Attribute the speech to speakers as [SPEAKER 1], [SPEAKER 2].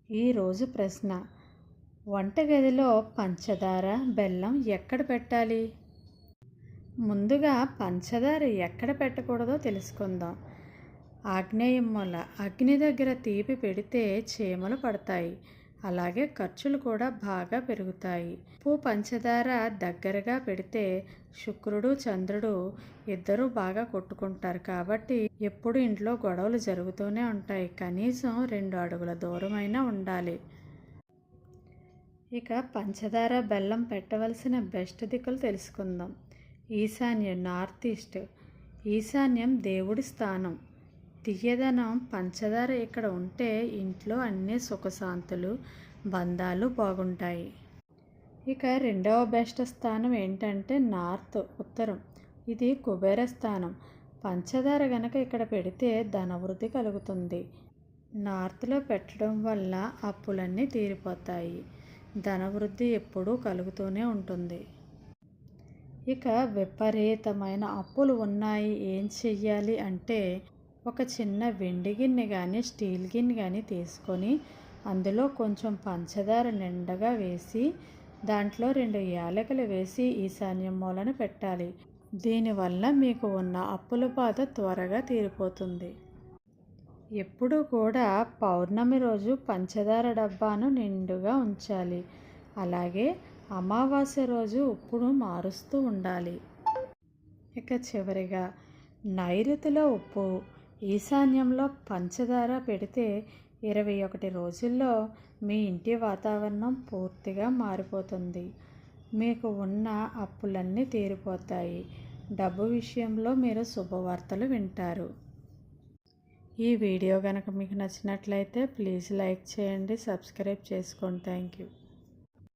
[SPEAKER 1] ఈరోజు ప్రశ్న: వంటగదిలో పంచదార, బెల్లం ఎక్కడ పెట్టాలి? ముందుగా పంచదార ఎక్కడ పెట్టకూడదో తెలుసుకుందాం. ఆగ్నేయం మూల. అగ్ని దగ్గర తీపి పెడితే చీమలు పడతాయి, అలాగే ఖర్చులు కూడా బాగా పెరుగుతాయి. ఉప్పు, పంచదార దగ్గరగా పెడితే శుక్రుడు, చంద్రుడు ఇద్దరూ బాగా కొట్టుకుంటారు. కాబట్టి ఎప్పుడు ఇంట్లో గొడవలు జరుగుతూనే ఉంటాయి. కనీసం 2 అడుగుల దూరమైనా ఉండాలి. ఇక పంచదార, బెల్లం పెట్టవలసిన బెస్ట్ దిక్కులు తెలుసుకుందాం. ఈశాన్యం, నార్త్ ఈస్ట్. ఈశాన్యం దేవుడి స్థానం. తియ్యదనం పంచదార ఇక్కడ ఉంటే ఇంట్లో అన్ని సుఖశాంతులు, బంధాలు బాగుంటాయి. ఇక రెండవ బెస్ట్ స్థానం ఏంటంటే నార్త్, ఉత్తరం. ఇది కుబేర స్థానం. పంచదార గనక ఇక్కడ పెడితే ధనవృద్ధి కలుగుతుంది. నార్త్లో పెట్టడం వల్ల అప్పులన్నీ తీరిపోతాయి. ధనవృద్ధి ఎప్పుడూ కలుగుతూనే ఉంటుంది. ఇక విపరీతమైన అప్పులు ఉన్నాయి, ఏం చెయ్యాలి అంటే ఒక చిన్న వెండి గిన్నె కానీ స్టీల్ గిన్నె కానీ తీసుకొని అందులో కొంచెం పంచదార నిండగా వేసి దాంట్లో 2 యాలకులు వేసి ఈశాన్యం మూలన పెట్టాలి. దీనివల్ల మీకు ఉన్న అప్పుల బాధ త్వరగా తీరిపోతుంది. ఎప్పుడు కూడా పౌర్ణమి రోజు పంచదార డబ్బాను నిండుగా ఉంచాలి. అలాగే అమావాస్య రోజు ఉప్పును మారుస్తూ ఉండాలి. ఇక చివరిగా నైరుతిలో ఉప్పు, ఈశాన్యంలో పంచదార పెడితే 21 రోజుల్లో మీ ఇంటి వాతావరణం పూర్తిగా మారిపోతుంది. మీకు ఉన్న అప్పులన్నీ తీరిపోతాయి. డబ్బు విషయంలో మీరు శుభవార్తలు వింటారు. ఈ వీడియో కనుక మీకు నచ్చినట్లయితే ప్లీజ్ లైక్ చేయండి, సబ్స్క్రైబ్ చేసుకోండి. Thank you.